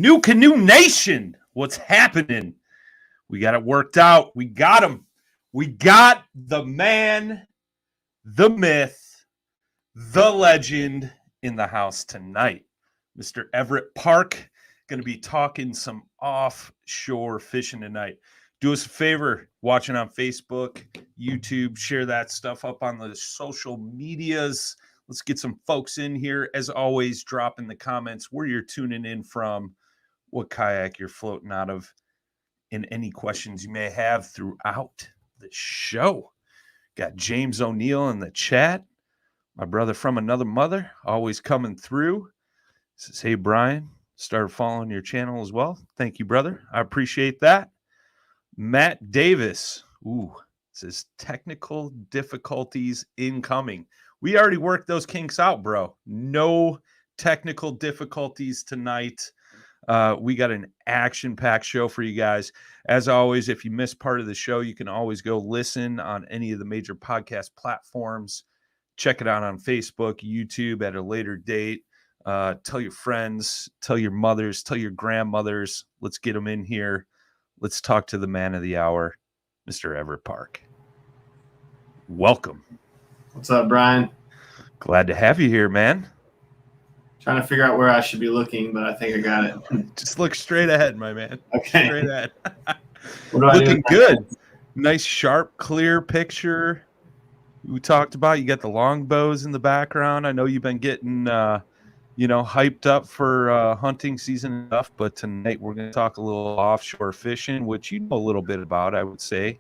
NuCanoe Nation, what's happening? We got it worked out. We got him. We got the man, the myth, the legend in the house tonight. Mr. Everett Park, going to be talking some offshore fishing tonight. Do us a favor, watching on Facebook, YouTube, share that stuff up on the social medias. Let's get some folks in here. As always, drop in the comments where you're tuning in from, what kayak you're floating out of, and any questions you may have throughout the show. Got James O'Neill in the chat. My brother from another mother, always coming through. Says, hey, Brian, started following your channel as well. Thank you, brother. I appreciate that. Matt Davis, says technical difficulties incoming. We already worked those kinks out, bro. No technical difficulties tonight. We got an action-packed show for you guys. As always, if you missed part of the show, you can always go listen on any of the major podcast platforms. Check it out on Facebook, YouTube at a later date. Tell your friends, tell your mothers, tell your grandmothers. Let's get them in here. Let's talk to the man of the hour, Mr. Everett Park. Welcome. What's up, Brian? Glad to have you here, man. Trying to figure out where I should be looking, but I think I got it. Just look straight ahead, my man. Okay. Straight ahead. Looking good. Nice, sharp, clear picture. We talked about you got the longbows in the background. I know you've been getting hyped up for hunting season and stuff, but tonight we're going to talk a little offshore fishing, which you know a little bit about, I would say,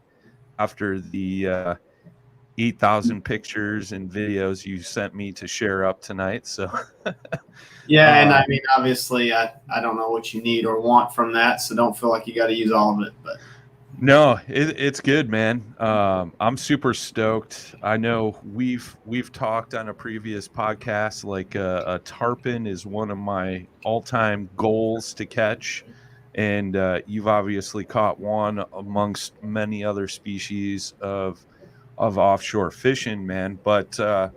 after the 8,000 pictures and videos you sent me to share up tonight. So yeah, and I mean, obviously I don't know what you need or want from that, so don't feel like you got to use all of it, but no, it's good, man. I'm super stoked. I know we've talked on a previous podcast, like a tarpon is one of my all-time goals to catch, and you've obviously caught one amongst many other species of offshore fishing, man. But I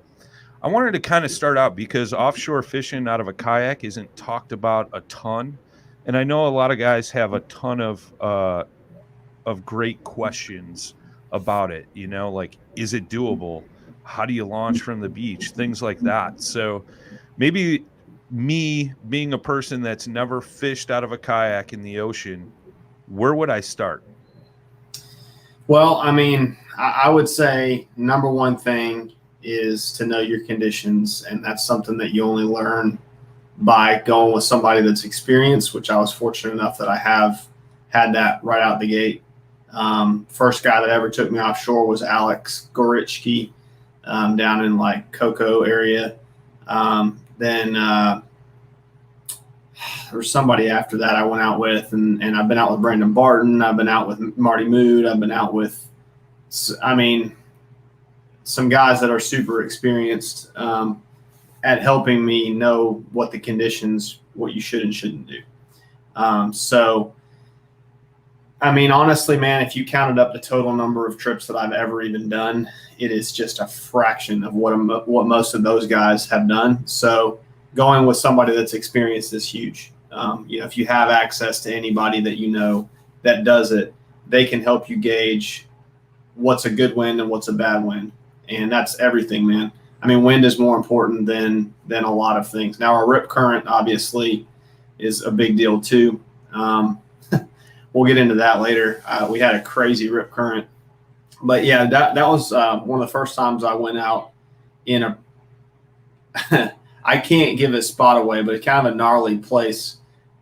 wanted to kind of start out because offshore fishing out of a kayak isn't talked about a ton, and I know a lot of guys have a ton of great questions about it, like, is it doable? How do you launch from the beach? Things like that. So maybe me being a person that's never fished out of a kayak in the ocean, where would I start? Well, I mean, I would say number one thing is to know your conditions, and that's something that you only learn by going with somebody that's experienced, which I was fortunate enough that I have had that right out the gate. First guy that ever took me offshore was Alex Gorichki, down in like Cocoa area. Then there was somebody after that I went out with, and I've been out with Brandon Barton. I've been out with Marty Mood. I've been out with, some guys that are super experienced at helping me know what the conditions, what you should and shouldn't do. Honestly, man, if you counted up the total number of trips that I've ever even done, it is just a fraction of what most of those guys have done. So going with somebody that's experienced is huge. If you have access to anybody that you know that does it, they can help you gauge what's a good wind and what's a bad wind. And that's everything, man. I mean, wind is more important than a lot of things. Now, our rip current obviously is a big deal too. We'll get into that later. We had a crazy rip current. But, yeah, that was one of the first times I went out in a – I can't give a spot away, but it's kind of a gnarly place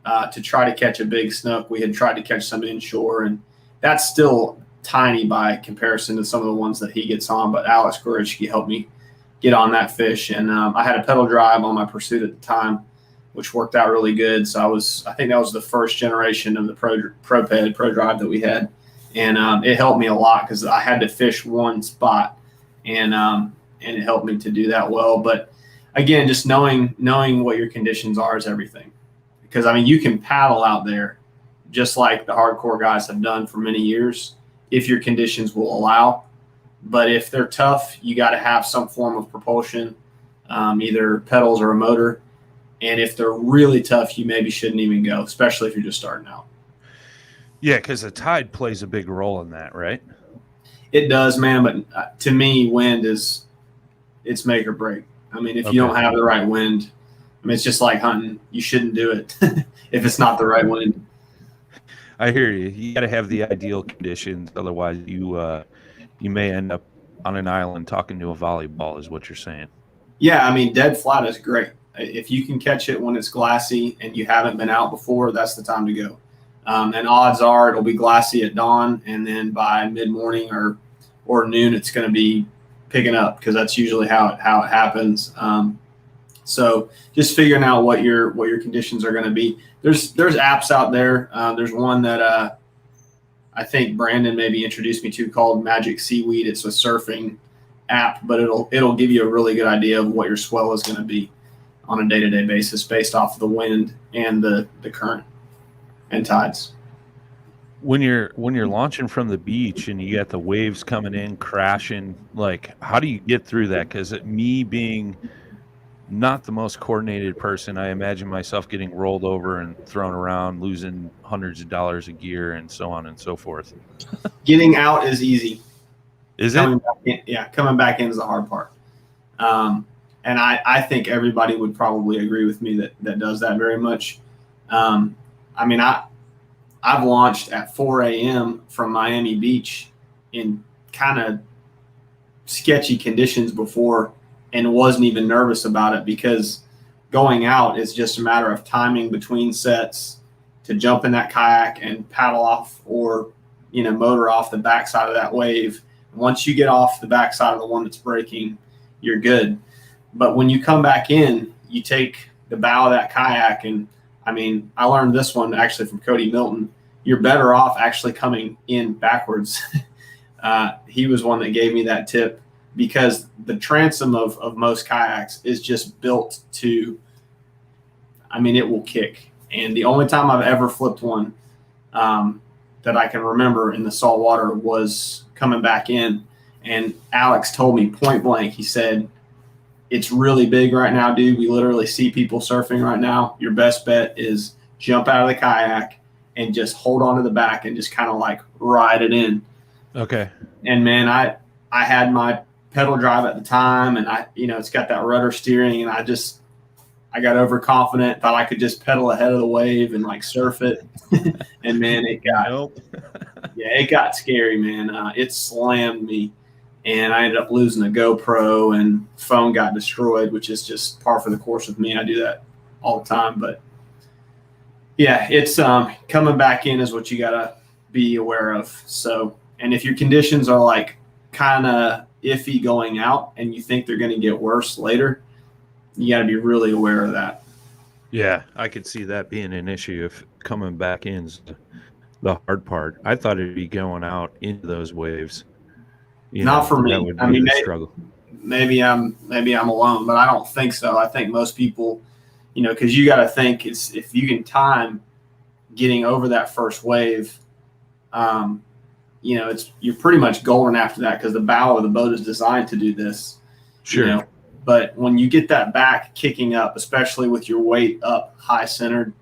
to try to catch a big snook. We had tried to catch some inshore, and that's still tiny by comparison to some of the ones that he gets on. But Alex Gorichki helped me get on that fish. And I had a pedal drive on my Pursuit at the time, which worked out really good. So I think that was the first generation of the Pro Drive that we had. And it helped me a lot because I had to fish one spot, and it helped me to do that well. But again, just knowing what your conditions are is everything. Because, you can paddle out there just like the hardcore guys have done for many years if your conditions will allow. But if they're tough, you got to have some form of propulsion, either pedals or a motor. And if they're really tough, you maybe shouldn't even go, especially if you're just starting out. Yeah, because the tide plays a big role in that, right? It does, man. But to me, wind it's make or break. I mean, if you don't have the right wind, I mean, it's just like hunting. You shouldn't do it if it's not the right wind. I hear you. You got to have the ideal conditions. Otherwise, you may end up on an island talking to a volleyball is what you're saying. Yeah, I mean, dead flat is great. If you can catch it when it's glassy and you haven't been out before, that's the time to go. And odds are it'll be glassy at dawn, and then by mid-morning or noon, it's going to be picking up, because that's usually how it happens. So just figuring out what your conditions are going to be. There's apps out there. There's one that I think Brandon maybe introduced me to called Magic Seaweed. It's a surfing app, but it'll give you a really good idea of what your swell is going to be on a day-to-day basis based off of the wind and the current and tides. When you're launching from the beach and you got the waves coming in crashing, like, how do you get through that? Because me being not the most coordinated person, I imagine myself getting rolled over and thrown around, losing hundreds of dollars of gear and so on and so forth. Getting out is easy. Is coming it? Back in, yeah, coming back in is the hard part. And I think everybody would probably agree with me that does that very much. I mean, I've launched at 4 a.m. from Miami Beach in kind of sketchy conditions before, and wasn't even nervous about it, because going out is just a matter of timing between sets to jump in that kayak and paddle off, or motor off the backside of that wave. Once you get off the backside of the one that's breaking, you're good. But when you come back in, you take the bow of that kayak, and I mean, I learned this one actually from Cody Milton. You're better off actually coming in backwards. He was one that gave me that tip, because the transom of most kayaks is just built to, I mean, it will kick. And the only time I've ever flipped one that I can remember in the salt water was coming back in. And Alex told me point blank, he said, "It's really big right now, dude. We literally see people surfing right now. Your best bet is jump out of the kayak and just hold on to the back and just kind of like ride it in." Okay. And man, I had my pedal drive at the time, and it's got that rudder steering, and I got overconfident, thought I could just pedal ahead of the wave and like surf it. And man, it got scary, man. It slammed me, and I ended up losing a GoPro, and phone got destroyed, which is just par for the course with me. I do that all the time. But yeah, it's coming back in is what you gotta be aware of. So, and if your conditions are like kind of iffy going out and you think they're going to get worse later, you got to be really aware of that. Yeah, I could see that being an issue if coming back in's the hard part. I thought it'd be going out into those waves. Not for me. That would be I mean, a struggle. Maybe I'm alone, but I don't think so. I think most people, because you got to think, it's if you can time getting over that first wave, you're pretty much golden after that, because the bow of the boat is designed to do this. Sure. But when you get that back kicking up, especially with your weight up high centered,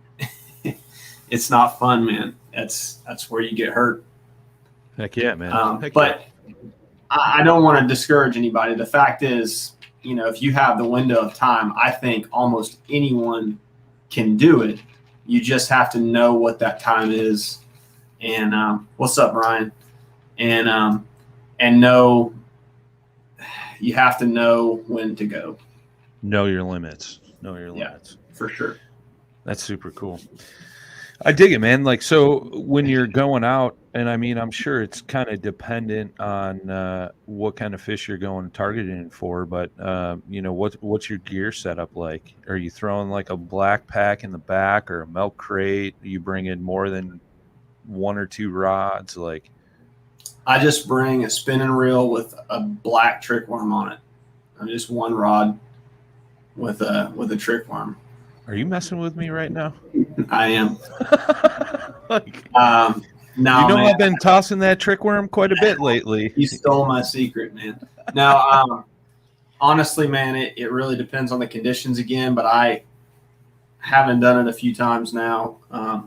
it's not fun, man. That's where you get hurt. Heck yeah, man. But I don't want to discourage anybody. The fact is, if you have the window of time, I think almost anyone can do it. You just have to know what that time is. And what's up, Brian? And know, you have to know when to go. Know your limits. Know your limits. For sure. That's super cool. I dig it, man. Like, so when you're going out, and I mean, I'm sure it's kind of dependent on what kind of fish you're going targeting for, but what's your gear setup like? Are you throwing like a black pack in the back or a milk crate? Are you bringing more than one or two rods? Like, I just bring a spinning reel with a black trick worm on it. I'm just one rod with a trick worm. Are you messing with me right now? I am. No, man. I've been tossing that trick worm quite a bit lately. You stole my secret, man. No, honestly, man, it really depends on the conditions again. But Haven't done it a few times now.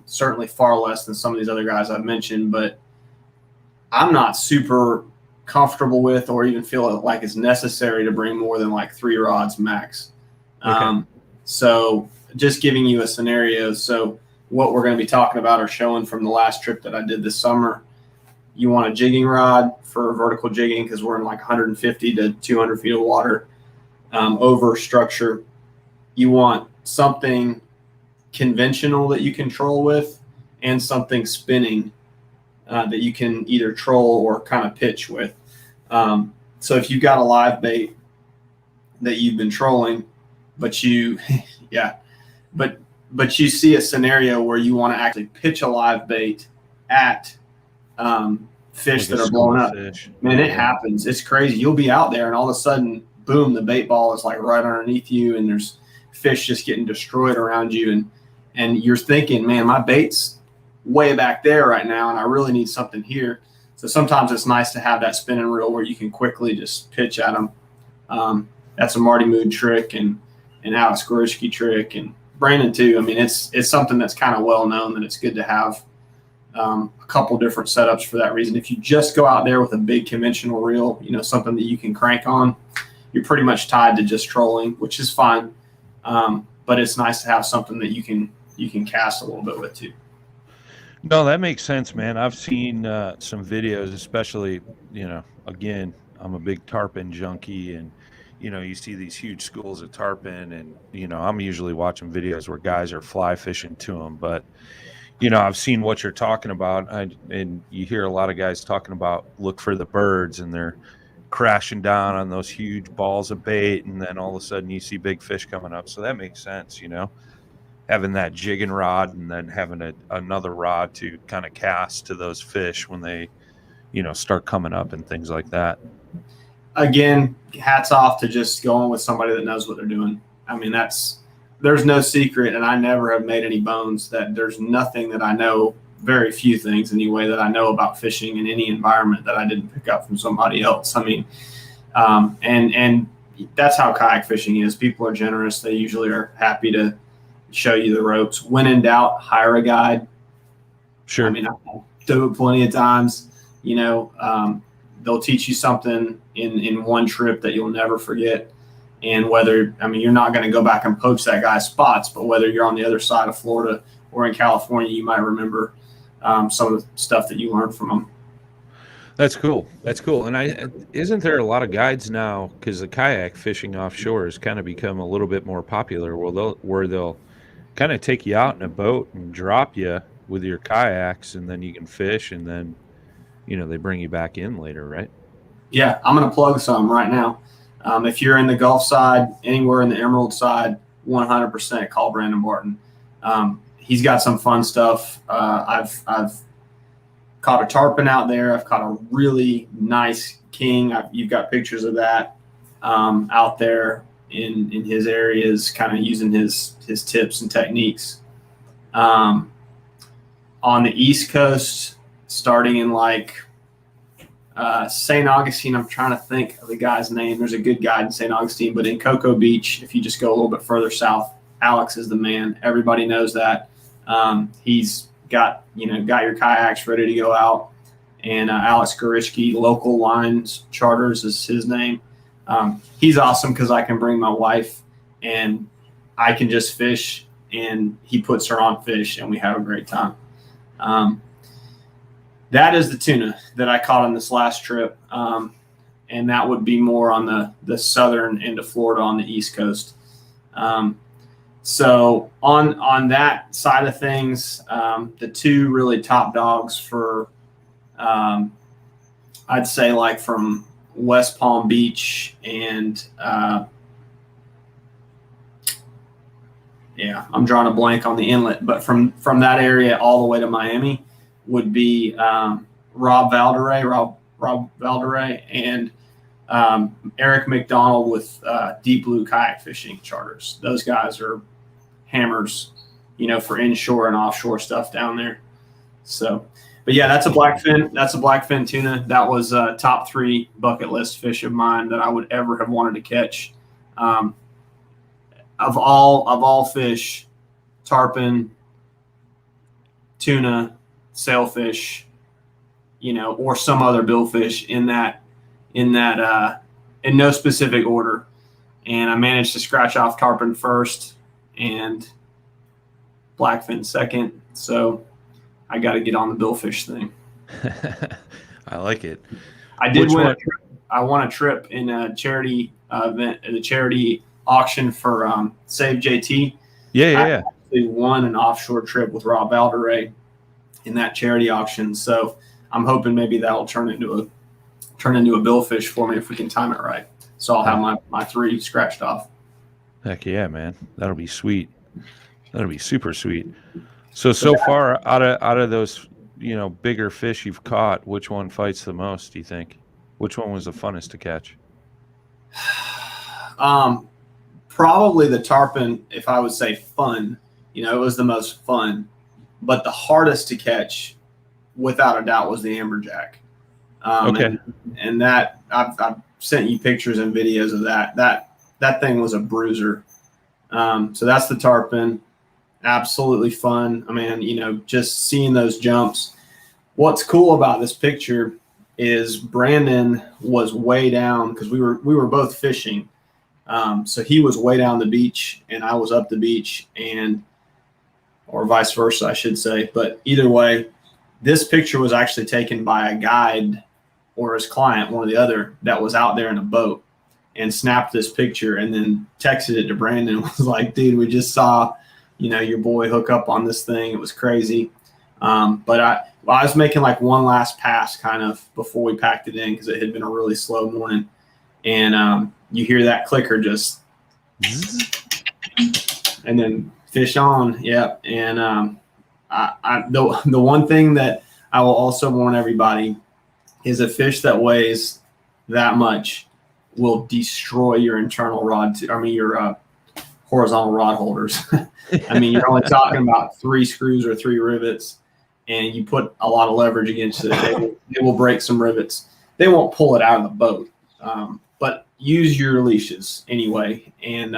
Certainly far less than some of these other guys I've mentioned, but I'm not super comfortable with or even feel like it's necessary to bring more than like 3 rods max. Okay. So just giving you a scenario. So what we're going to be talking about or showing from the last trip that I did this summer. You want a jigging rod for vertical jigging because we're in like 150 to 200 feet of water over structure. You want something conventional that you can troll with and something spinning that you can either troll or kind of pitch with. So if you've got a live bait that you've been trolling, but you you see a scenario where you want to actually pitch a live bait at fish Like that are blowing up. fish. Man, it happens. It's crazy. You'll be out there and all of a sudden, boom, the bait ball is like right underneath you and there's fish just getting destroyed around you. And you're thinking, man, my bait's way back there right now and I really need something here. So sometimes it's nice to have that spinning reel where you can quickly just pitch at them. That's a Marty Mood trick and Alex Gorishki trick and Brandon too. I mean, it's something that's kind of well known that it's good to have a couple different setups for that reason. If you just go out there with a big conventional reel, something that you can crank on, you're pretty much tied to just trolling, which is fine. But it's nice to have something that you can cast a little bit with too. No, that makes sense, man. I've seen some videos, especially, again, I'm a big tarpon junkie and, you see these huge schools of tarpon and, I'm usually watching videos where guys are fly fishing to them. But, I've seen what you're talking about. And you hear a lot of guys talking about look for the birds and they're crashing down on those huge balls of bait. And then all of a sudden you see big fish coming up. So that makes sense, having that jigging rod and then having another rod to kind of cast to those fish when they, start coming up and things like that. Again, hats off to just going with somebody that knows what they're doing. I mean, there's no secret, and I never have made any bones that there's nothing that I know, very few things anyway, that I know about fishing in any environment that I didn't pick up from somebody else. I mean, and that's how kayak fishing is. People are generous. They usually are happy to show you the ropes. When in doubt, hire a guide. Sure. I mean, I've done it plenty of times. They'll teach you something in one trip that you'll never forget. And you're not going to go back and poach that guy's spots, but whether you're on the other side of Florida or in California, you might remember some of the stuff that you learned from them. That's cool. And isn't there a lot of guides now, because the kayak fishing offshore has kind of become a little bit more popular, where they'll kind of take you out in a boat and drop you with your kayaks, and then you can fish, and then they bring you back in later, right? Yeah, I'm going to plug some right now. If you're in the Gulf side, anywhere in the Emerald side, 100% call Brandon Barton. He's got some fun stuff. I've caught a tarpon out there. I've caught a really nice king. You've got pictures of that out there in his areas, kind of using his tips and techniques. On the East Coast, starting in like St. Augustine, I'm trying to think of the guy's name. There's a good guide in St. Augustine, but in Cocoa Beach, if you just go a little bit further south, Alex is the man. Everybody knows that. He's got your kayaks ready to go out. And Alex Gorishki, Local Lines Charters is his name. He's awesome because I can bring my wife and I can just fish, and he puts her on fish, and we have a great time. That is the tuna that I caught on this last trip, and that would be more on the southern end of Florida on the East Coast. So on that side of things, the two really top dogs for I'd say like from West Palm Beach and I'm drawing a blank on the inlet, but from that area all the way to Miami would be Rob Valderay and Eric McDonald with Deep Blue Kayak Fishing Charters. Those guys are hammers, for inshore and offshore stuff down there. So, but yeah, that's a blackfin. That's a blackfin tuna. That was a top 3 bucket list fish of mine that I would ever have wanted to catch. Of all fish, tarpon, tuna, sailfish, or some other billfish in no specific order. And I managed to scratch off tarpon first and blackfin second. So I got to get on the billfish thing. I like it. I did win a trip. I won a trip in a charity event, the charity auction for Save JT. Yeah. I actually won an offshore trip with Rob Valderay in that charity auction. So I'm hoping maybe that'll turn into a billfish for me if we can time it right. So I'll have my 3 scratched off. Heck yeah, man. That'll be sweet. That'll be super sweet. So far out of those, bigger fish you've caught, which one fights the most, do you think? Which one was the funnest to catch? Probably the tarpon, if I would say fun. It was the most fun. But the hardest to catch, without a doubt, was the amberjack. Okay. And that I've sent you pictures and videos of that. That thing was a bruiser. So that's the tarpon. Absolutely fun. I mean, just seeing those jumps. What's cool about this picture is Brandon was way down because we were both fishing. So he was way down the beach and I was up the beach, or vice versa, I should say. But either way, this picture was actually taken by a guide or his client, one or the other, that was out there in a boat and snapped this picture and then texted it to Brandon and was like, dude, we just saw, your boy hook up on this thing. It was crazy. But I was making like one last pass kind of before we packed it in because it had been a really slow morning. And you hear that clicker just, and then fish on. Yep. And the one thing that I will also warn everybody is a fish that weighs that much will destroy your internal rod. Your horizontal rod holders. You're only talking about 3 screws or 3 rivets, and you put a lot of leverage against it. They will break some rivets. They won't pull it out of the boat, but use your leashes anyway. And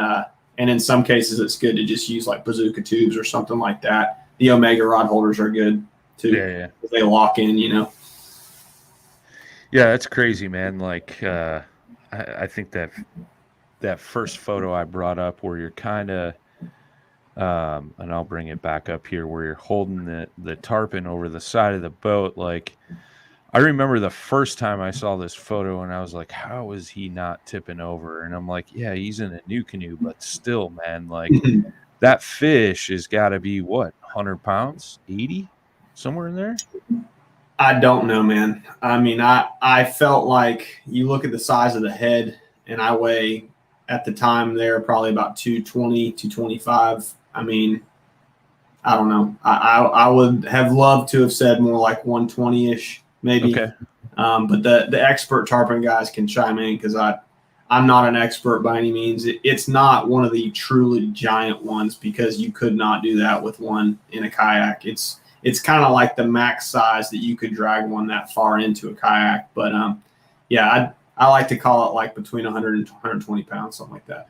in some cases, it's good to just use like bazooka tubes or something like that. The Omega rod holders are good too. Yeah. They lock in, Yeah, that's crazy, man. Like, I think that first photo I brought up where you're kind of, and I'll bring it back up here, where you're holding the tarpon over the side of the boat. Like, I remember the first time I saw this photo and I was like, how is he not tipping over? And I'm like, yeah, he's in a NuCanoe, but still, man, like that fish has got to be what, 100 pounds, 80, somewhere in there? I don't know, man. I felt like you look at the size of the head, and I weigh at the time there probably about 220, 225. I don't know. I would have loved to have said more like 120-ish, maybe. Okay. But the expert tarpon guys can chime in because I'm not an expert by any means. It's not one of the truly giant ones because you could not do that with one in a kayak. It's kind of like the max size that you could drag one that far into a kayak. But yeah, I like to call it like between 100 and 120 pounds, something like that.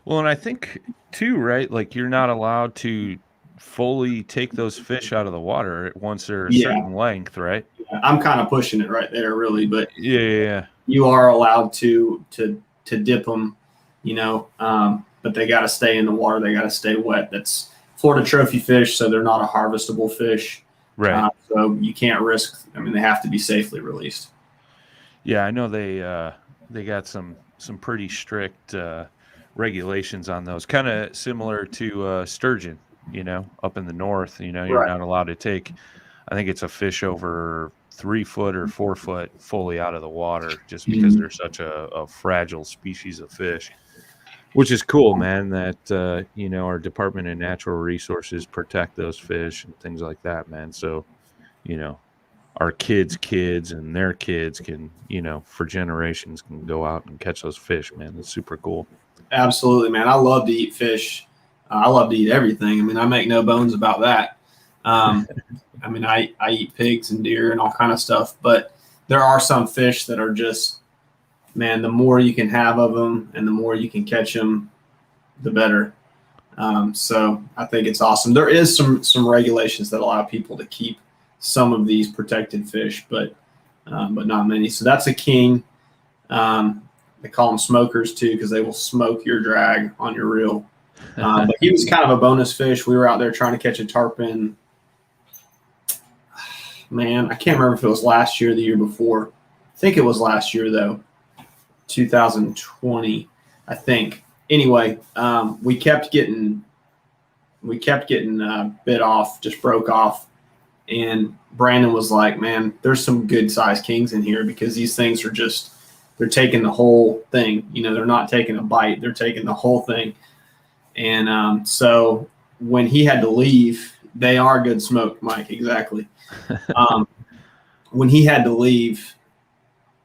Well, and I think too, right? Like you're not allowed to fully take those fish out of the water once they're a certain length, right? Yeah, I'm kind of pushing it right there, really, but yeah. You are allowed to dip them, but they got to stay in the water. They got to stay wet. That's Florida trophy fish, so they're not a harvestable fish. Right. So you can't risk. They have to be safely released. Yeah, I know they got some pretty strict regulations on those, kind of similar to sturgeon, up in the north. You're not allowed to take, I think it's a fish over 3 foot or 4 foot fully out of the water just because they're such a fragile species of fish, which is cool, man, that our Department of Natural Resources protect those fish and things like that, man. So our kids and their kids can, for generations, can go out and catch those fish, man. That's super cool. Absolutely, man. I love to eat fish. I love to eat everything. I make no bones about that. I eat pigs and deer and all kind of stuff, but there are some fish that are just, man, the more you can have of them and the more you can catch them, the better. So I think it's awesome. There is some regulations that allow people to keep some of these protected fish, but not many. So that's a king. They call them smokers too because they will smoke your drag on your reel. But he was kind of a bonus fish. We were out there trying to catch a tarpon. Man, I can't remember if it was last year or the year before. I think it was last year though, 2020, I think. Anyway, we kept getting bit off, just broke off. And Brandon was like, man, there's some good sized kings in here because these things are just, they're taking the whole thing. You know, they're not taking a bite, they're taking the whole thing. And so when he had to leave, they are good smoke, Mike, exactly. When he had to leave,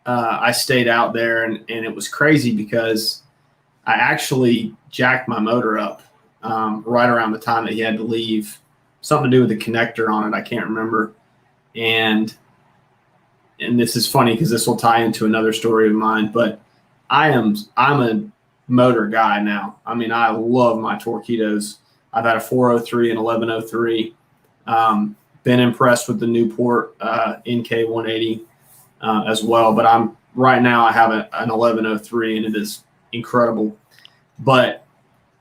I stayed out there and it was crazy because I actually jacked my motor up right around the time that he had to leave. Something to do with the connector on it, I can't remember. And this is funny because this will tie into another story of mine, but I'm a motor guy now. I mean, I love my Torqeedos. I've had a 403 and 1103. Been impressed with the Newport NK 180 as well, but right now I have an 1103 and it is incredible. But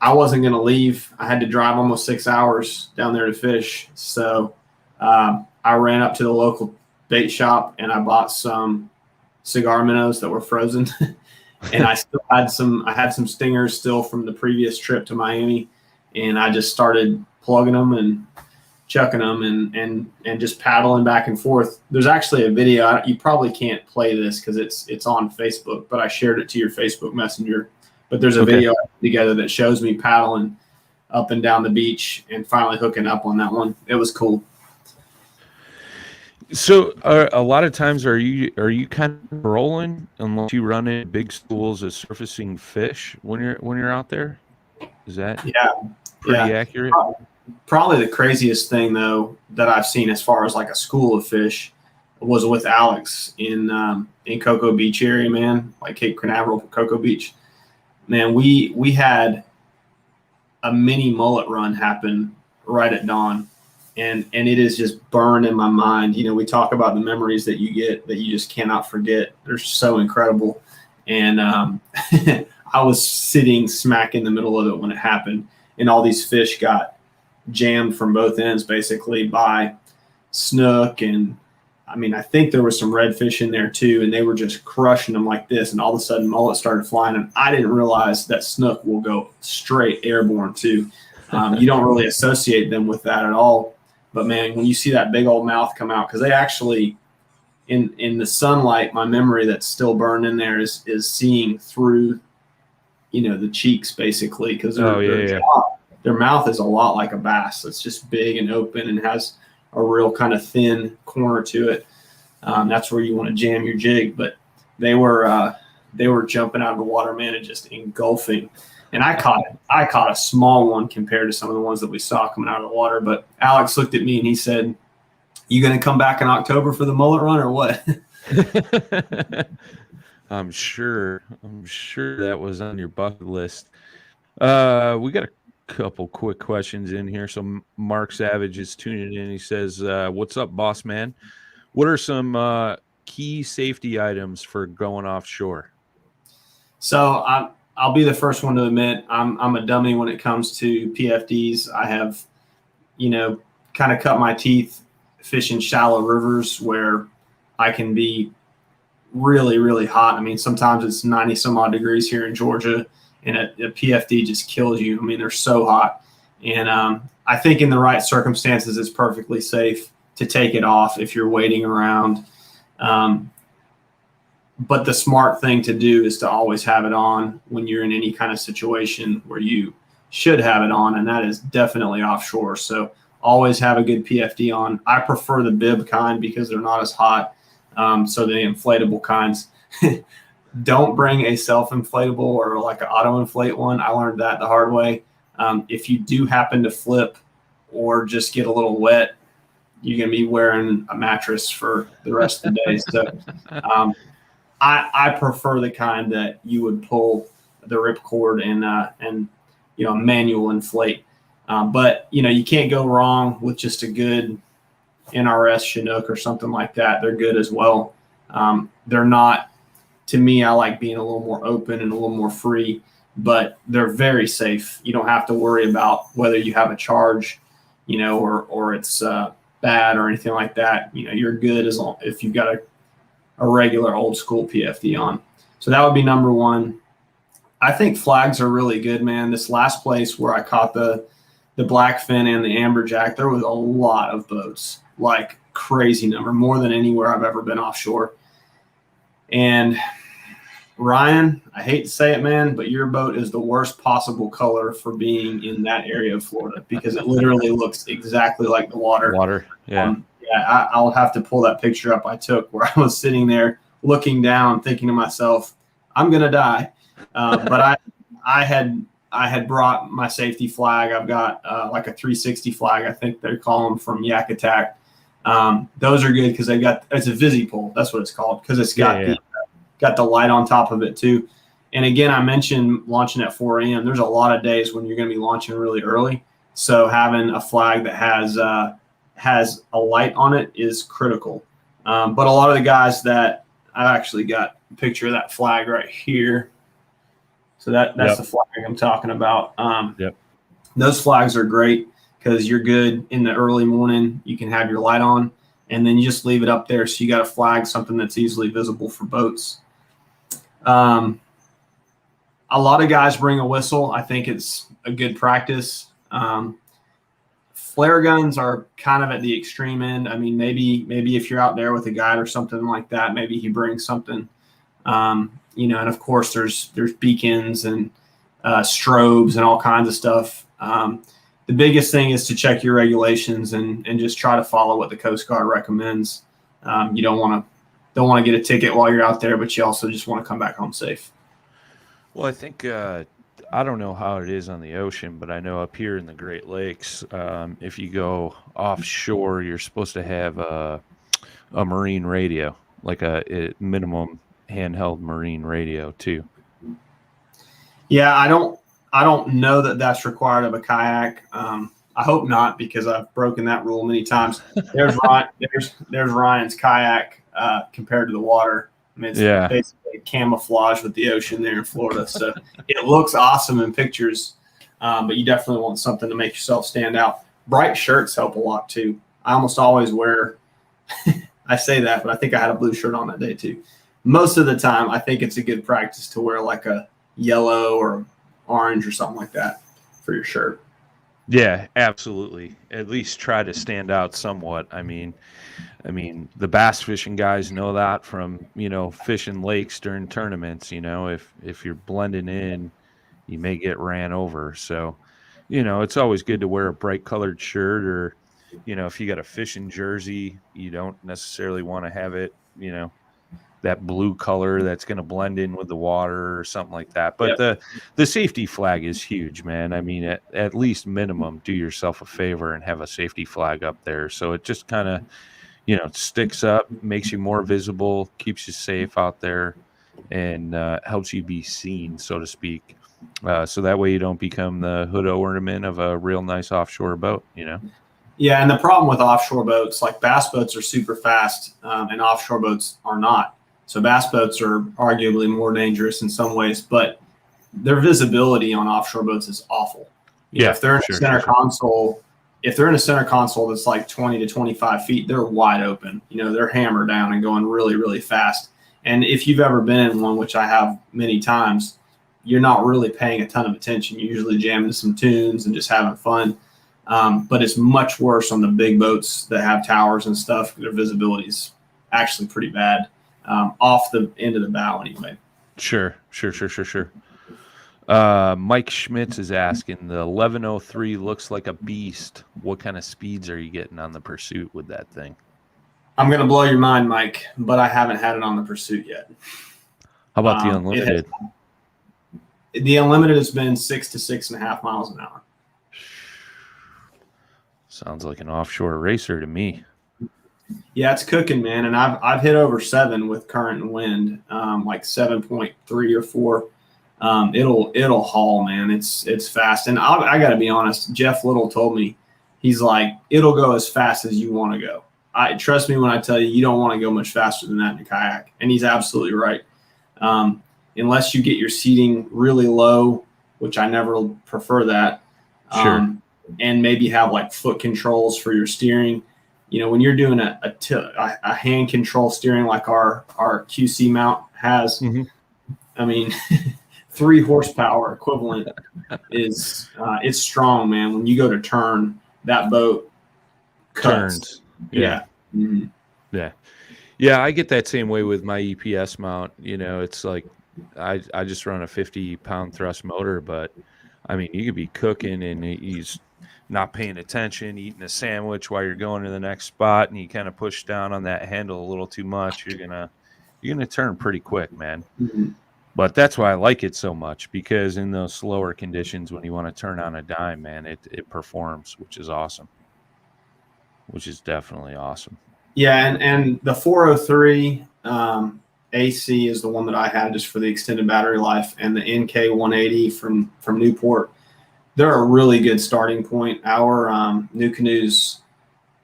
I wasn't going to leave. I had to drive almost 6 hours down there to fish. So I ran up to the local bait shop and I bought some cigar minnows that were frozen. And I had some stingers still from the previous trip to Miami. And I just started plugging them and chucking them and just paddling back and forth. There's actually a video. You probably can't play this because it's on Facebook, but I shared it to your Facebook Messenger. But there's a video together that shows me paddling up and down the beach and finally hooking up on that one. It was cool. So a lot of times are you kind of rolling unless you run in big schools of surfacing fish when you're out there? Is that pretty accurate? Probably the craziest thing though that I've seen as far as like a school of fish was with Alex in Cocoa Beach area, man, like Cape Canaveral, Cocoa Beach. Man, we had a mini mullet run happen right at dawn, and it is just burned in my mind. You know, we talk about the memories that you get that you just cannot forget. They're so incredible. And I was sitting smack in the middle of it when it happened, and all these fish got jammed from both ends basically by snook, and I mean, I think there was some redfish in there too, and they were just crushing them like this, and all of a sudden mullet started flying, and I didn't realize that snook will go straight airborne too. You don't really associate them with that at all, but man, when you see that big old mouth come out, because they actually, in the sunlight, my memory that's still burned in there is seeing through, you know, the cheeks basically, because their mouth is a lot like a bass. It's just big and open and has a real kind of thin corner to it. That's where you want to jam your jig. But they were jumping out of the water, man, and just engulfing. And I caught a small one compared to some of the ones that we saw coming out of the water. But Alex looked at me and he said, "You going to come back in October for the mullet run or what?" I'm sure that was on your bucket list. We got a couple quick questions in here. So Mark Savage is tuning in. He says, "What's up, boss man? What are some key safety items for going offshore?" So I'll be the first one to admit I'm a dummy when it comes to PFDs. I have, you know, kind of cut my teeth fishing shallow rivers where I can be really, really hot. I mean, sometimes it's 90 some odd degrees here in Georgia, and a PFD just kills you. I mean, they're so hot. And I think in the right circumstances, it's perfectly safe to take it off if you're waiting around. But the smart thing to do is to always have it on when you're in any kind of situation where you should have it on, and that is definitely offshore. So always have a good PFD on. I prefer the bib kind because they're not as hot. So the inflatable kinds. Don't bring a self-inflatable or like an auto-inflate one. I learned that the hard way. If you do happen to flip or just get a little wet, you're going to be wearing a mattress for the rest of the day. So I prefer the kind that you would pull the rip cord and a manual inflate. But you can't go wrong with just a good NRS Chinook or something like that. They're good as well. They're not, to me, I like being a little more open and a little more free, but they're very safe. You don't have to worry about whether you have a charge, or it's bad or anything like that. You're good as long if you've got a regular old school PFD on. So that would be number one. I think flags are really good, man. This last place where I caught the blackfin and the amberjack, there was a lot of boats, like crazy number, more than anywhere I've ever been offshore. And Ryan, I hate to say it, man, but your boat is the worst possible color for being in that area of Florida because it literally looks exactly like the water. Yeah. I'll have to pull that picture up I took where I was sitting there looking down, thinking to myself, I'm gonna die. But I had brought my safety flag. I've got like a 360 flag, I think they call them, from Yak Attack. Those are good because it's a Visi pole. That's what it's called because it's got the light on top of it too. And again, I mentioned launching at 4 a.m. There's a lot of days when you're going to be launching really early. So having a flag that has a light on it is critical. But a lot of the guys that I've actually got a picture of that flag right here. So that's the flag I'm talking about. Those flags are great because you're good in the early morning. You can have your light on, and then you just leave it up there. So you got a flag, something that's easily visible for boats. A lot of guys bring a whistle. I think it's a good practice. Flare guns are kind of at the extreme end. I mean, maybe if you're out there with a guide or something like that, maybe he brings something. And of course there's beacons and strobes and all kinds of stuff. The biggest thing is to check your regulations and just try to follow what the Coast Guard recommends. You don't want to get a ticket while you're out there, but you also just want to come back home safe. Well, I think I don't know how it is on the ocean, but I know up here in the Great Lakes, if you go offshore, you're supposed to have a marine radio, like a minimum handheld marine radio too. Yeah, I don't know that that's required of a kayak. I hope not, because I've broken that rule many times. There's Ryan's kayak compared to the water. I mean, it's basically camouflage with the ocean there in Florida. So it looks awesome in pictures, but you definitely want something to make yourself stand out. Bright shirts help a lot too. I almost always wear, I say that, but I think I had a blue shirt on that day too. Most of the time, I think it's a good practice to wear like a yellow or orange or something like that for your shirt. Yeah, absolutely. At least try to stand out somewhat. I mean, the bass fishing guys know that from, fishing lakes during tournaments. If you're blending in, you may get ran over. So, it's always good to wear a bright colored shirt, or, if you got a fishing jersey, you don't necessarily want to have it, that blue color that's going to blend in with the water or something like that. But the safety flag is huge, man. I mean, at least minimum, do yourself a favor and have a safety flag up there. So it just kind of, sticks up, makes you more visible, keeps you safe out there, and helps you be seen, so to speak. So that way you don't become the hood ornament of a real nice offshore boat, Yeah, and the problem with offshore boats, like bass boats are super fast, and offshore boats are not. So bass boats are arguably more dangerous in some ways, but their visibility on offshore boats is awful. If they're in a center console, if they're in a center console that's like 20 to 25 feet, they're wide open. They're hammered down and going really, really fast. And if you've ever been in one, which I have many times, you're not really paying a ton of attention. You're usually jamming some tunes and just having fun. But it's much worse on the big boats that have towers and stuff. Their visibility is actually pretty bad. Off the end of the bow anyway. Sure. Mike Schmitz is asking, the 1103 looks like a beast. What kind of speeds are you getting on the Pursuit with that thing? I'm going to blow your mind, Mike, but I haven't had it on the Pursuit yet. How about the Unlimited? The Unlimited has been 6 to 6.5 miles an hour. Sounds like an offshore racer to me. Yeah, it's cooking, man. And I've hit over 7 with current and wind, like 7.3 or 4. It'll haul, man. It's fast. And I got to be honest. Jeff Little told me, he's like, it'll go as fast as you want to go. Trust me when I tell you, you don't want to go much faster than that in a kayak. And he's absolutely right. Unless you get your seating really low, which I never prefer that. Sure. And maybe have like foot controls for your steering. You know, when you're doing a hand control steering like our QC mount has, I mean, 3 horsepower equivalent is it's strong, man. When you go to turn, that boat cuts. Turns. Yeah. Yeah, I get that same way with my EPS mount. You know, it's like I just run a 50-pound thrust motor, but I mean, you could be cooking and he's not paying attention, eating a sandwich while you're going to the next spot, and you kind of push down on that handle a little too much, you're gonna turn pretty quick, man. But that's why I like it so much, because in those slower conditions, when you want to turn on a dime, man, it performs, which is awesome. Which is definitely awesome. Yeah, and the 403 AC is the one that I had just for the extended battery life, and the NK 180 from Newport. They're a really good starting point. Our NuCanoe's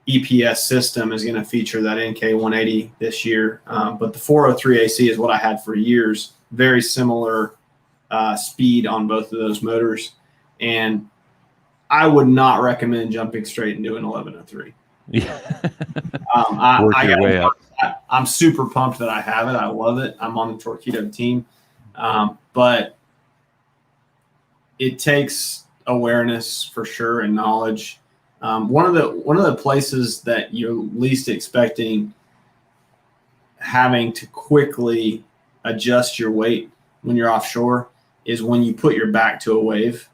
EPS system is going to feature that NK 180 this year, but the 403 AC is what I had for years. Very similar speed on both of those motors, and I would not recommend jumping straight and doing 1103. Yeah. Work your way up. I'm super pumped that I have it. I love it. I'm on the Torqeedo team, but it takes awareness for sure and knowledge. One of the places that you're least expecting having to quickly adjust your weight when you're offshore is when you put your back to a wave.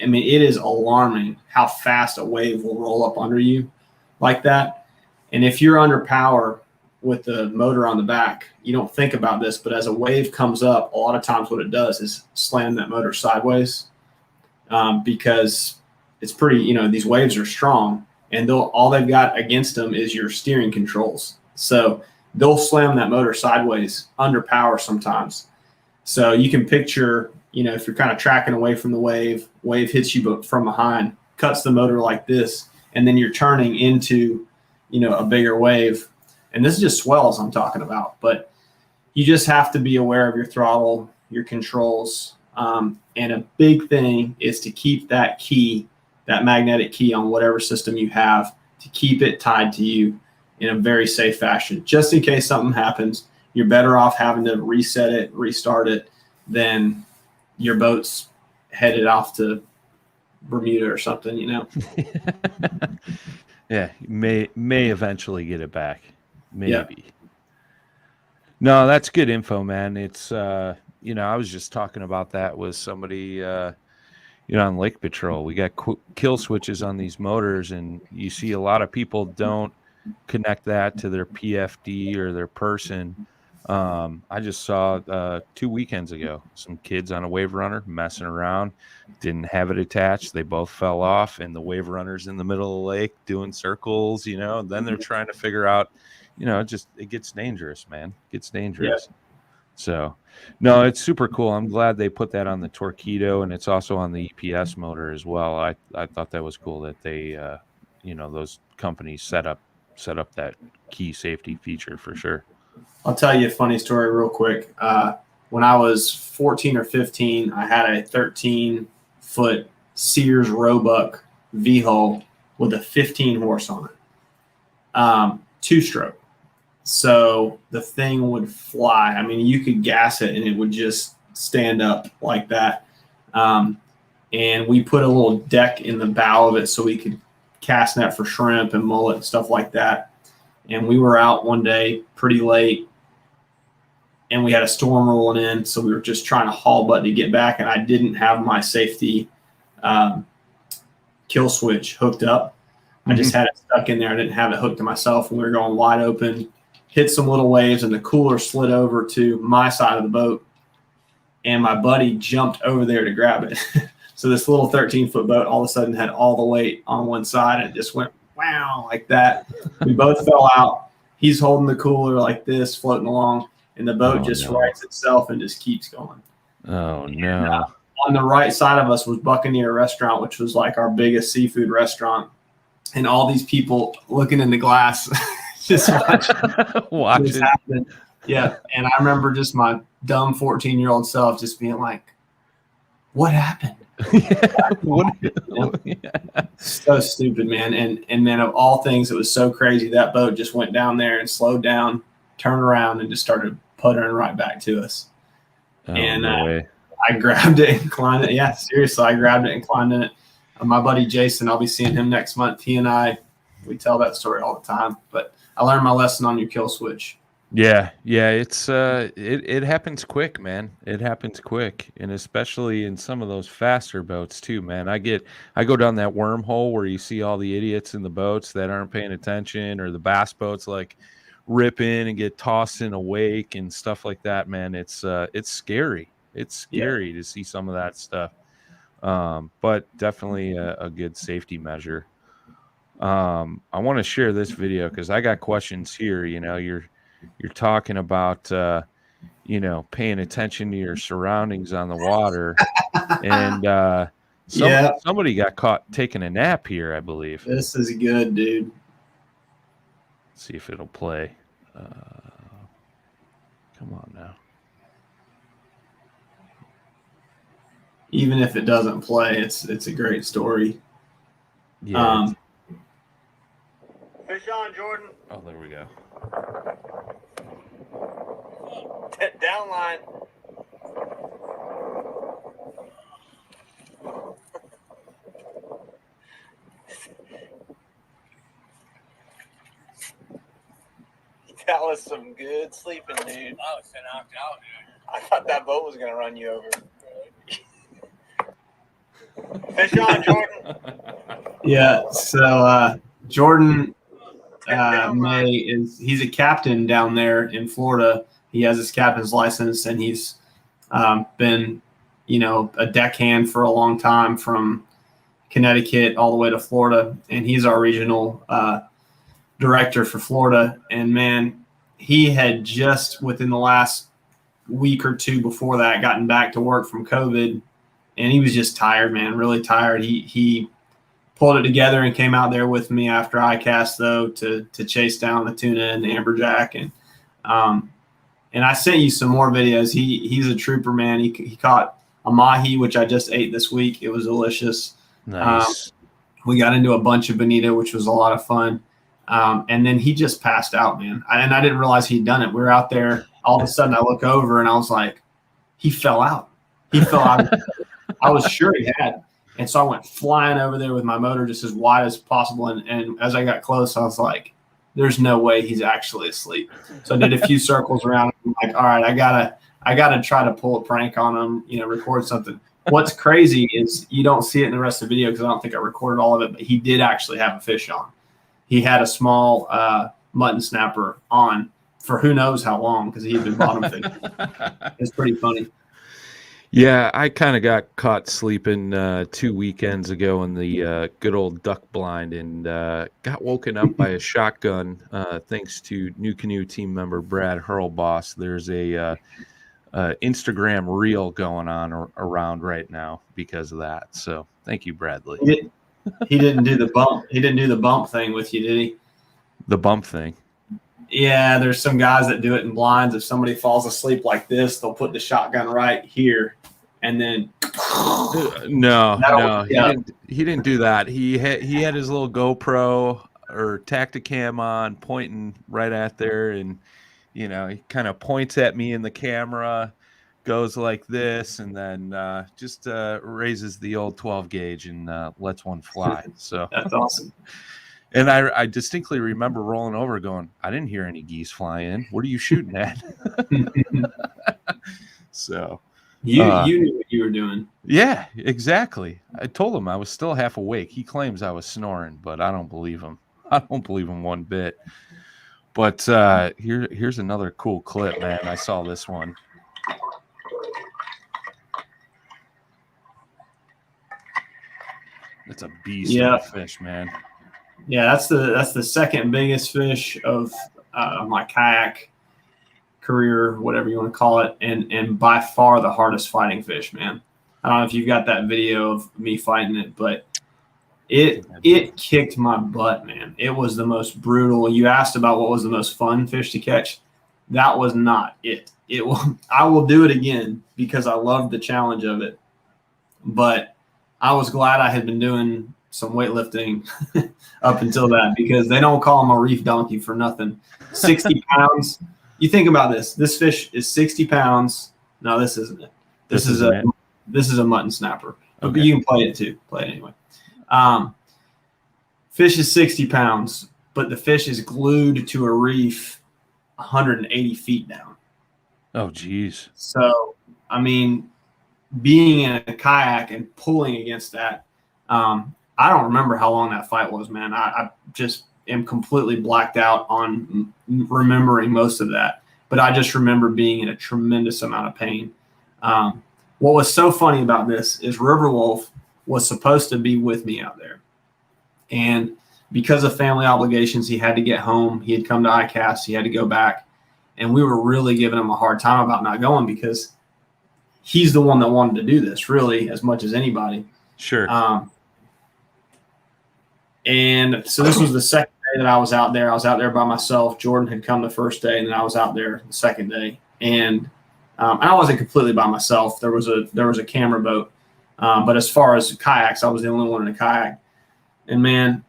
I mean, it is alarming how fast a wave will roll up under you like that. And if you're under power with the motor on the back, you don't think about this, but as a wave comes up, a lot of times what it does is slam that motor sideways, because it's pretty, you know, these waves are strong, and all they've got against them is your steering controls. So they'll slam that motor sideways under power sometimes. So you can picture, you know, if you're kind of tracking away from the wave hits you from behind, cuts the motor like this, and then you're turning into, you know, a bigger wave. And this is just swells I'm talking about, but you just have to be aware of your throttle, your controls. And a big thing is to keep that key, that magnetic key on whatever system you have, to keep it tied to you in a very safe fashion. Just in case something happens, you're better off having to reset it, restart it, than your boat's headed off to Bermuda or something, you know? Yeah, may eventually get it back. Maybe. Yeah. No, that's good info, man. It's, you know, I was just talking about that with somebody, you know, on Lake Patrol. We got kill switches on these motors, and you see a lot of people don't connect that to their PFD or their person. I just saw 2 weekends ago some kids on a wave runner messing around, didn't have it attached. They both fell off, and the wave runner's in the middle of the lake doing circles, you know, and then they're trying to figure out, you know, it gets dangerous, man. It gets dangerous. Yeah. So, no, it's super cool. I'm glad they put that on the Torqeedo, and it's also on the EPS motor as well. I thought that was cool that they, you know, those companies set up that key safety feature for sure. I'll tell you a funny story real quick. When I was 14 or 15, I had a 13-foot Sears Roebuck V-hull with a 15 horse on it, 2-stroke. So the thing would fly. I mean, you could gas it and it would just stand up like that. And we put a little deck in the bow of it so we could cast net for shrimp and mullet and stuff like that. And we were out one day pretty late, and we had a storm rolling in, so we were just trying to haul butt to get back, and I didn't have my safety kill switch hooked up. I just had it stuck in there. I didn't have it hooked to myself, and we were going wide open, hit some little waves, and the cooler slid over to my side of the boat, and my buddy jumped over there to grab it. So this little 13-foot boat all of a sudden had all the weight on one side, and it just went wow like that. We both fell out. He's holding the cooler like this, floating along, and the boat rights itself and just keeps going. Oh no. On the right side of us was Buccaneer Restaurant, which was like our biggest seafood restaurant. And all these people looking in the glass, just watching this happen. Yeah. And I remember just my dumb 14-year-old self just being like, what happened? So stupid, man. And then of all things, it was so crazy. That boat just went down there and slowed down, turned around, and just started puttering right back to us. Oh, and no way. I grabbed it and climbed it. Yeah, seriously, I grabbed it and climbed in it. My buddy Jason, I'll be seeing him next month. He and I, we tell that story all the time. But I learned my lesson on your kill switch. Yeah, it's it happens quick, man. It happens quick, and especially in some of those faster boats too, man. I go down that wormhole where you see all the idiots in the boats that aren't paying attention, or the bass boats like rip in and get tossed in a wake and stuff like that, man. It's scary. It's scary to see some of that stuff. But definitely a good safety measure. I want to share this video because I got questions here. You know, you're talking about paying attention to your surroundings on the water, and somebody got caught taking a nap here, I believe. This is good, dude. Let's see if it'll play. Come on now. Even if it doesn't play, it's a great story. Yeah. Fish on, Jordan. Oh, there we go. Down line. That was some good sleeping, dude. I was knocked out, dude. I thought that boat was going to run you over. Fish on, Jordan. Yeah, so Jordan he's a captain down there in Florida. He has his captain's license, and he's been, a deckhand for a long time from Connecticut all the way to Florida, and he's our regional director for Florida. And man, he had just within the last week or two before that gotten back to work from COVID, and he was just tired, man, really tired. He pulled it together and came out there with me after I cast, though, to chase down the tuna and the amberjack. And I sent you some more videos. He's a trooper, man. He caught a mahi, which I just ate this week. It was delicious. Nice. We got into a bunch of bonito, which was a lot of fun. And then he just passed out, man. And I didn't realize he'd done it. We were out there. All of a sudden, I look over, and I was like, he fell out. He fell out. I was sure he had. And so I went flying over there with my motor just as wide as possible. And as I got close, I was like, there's no way he's actually asleep. So I did a few circles around. I'm like, all right, I gotta try to pull a prank on him, record something. What's crazy is you don't see it in the rest of the video because I don't think I recorded all of it, but he did actually have a fish on. He had a small mutton snapper on for who knows how long because he had been bottom fishing. It's pretty funny. Yeah, I kind of got caught sleeping 2 weekends ago in the good old duck blind, and got woken up by a shotgun thanks to NuCanoe team member Brad Hurlboss. There's a Instagram reel going on around right now because of that. So thank you, Bradley. He didn't do the bump. He didn't do the bump thing with you, did he? The bump thing. Yeah, there's some guys that do it in blinds. If somebody falls asleep like this, they'll put the shotgun right here, and then no, he didn't do that. He had his little GoPro or Tacticam on, pointing right at there, and he kind of points at me in the camera, goes like this, and then just raises the old 12 gauge and lets one fly. So that's awesome. And I distinctly remember rolling over going, I didn't hear any geese fly in. What are you shooting at? So you knew what you were doing. Yeah, exactly. I told him I was still half awake. He claims I was snoring, but I don't believe him. I don't believe him one bit. But here's another cool clip, man. I saw this one. It's a beast of a fish, man. Yeah, that's the second biggest fish of my kayak career, whatever you want to call it, and by far the hardest fighting fish, man. I don't know if you've got that video of me fighting it, but it kicked my butt, man. It was the most brutal. You asked about what was the most fun fish to catch. That was not it. I will do it again because I loved the challenge of it. But I was glad I had been doing some weightlifting up until that, because they don't call him a reef donkey for nothing. 60 pounds. You think about this. This fish is 60 pounds. No, this isn't it. This is a mutton snapper. Okay. But you can play it too. Play it anyway. Fish is 60 pounds, but the fish is glued to a reef 180 feet down. Oh, geez. So, I mean, being in a kayak and pulling against that, I don't remember how long that fight was, man. I just am completely blacked out on remembering most of that. But I just remember being in a tremendous amount of pain. What was so funny about this is Riverwolf was supposed to be with me out there. And because of family obligations, he had to get home. He had come to ICAST. He had to go back. And we were really giving him a hard time about not going, because he's the one that wanted to do this really as much as anybody. Sure. And so this was the second day that I was out there. I was out there by myself. Jordan had come the first day, and then I was out there the second day. And I wasn't completely by myself. There was a camera boat. But as far as kayaks, I was the only one in a kayak. And, man,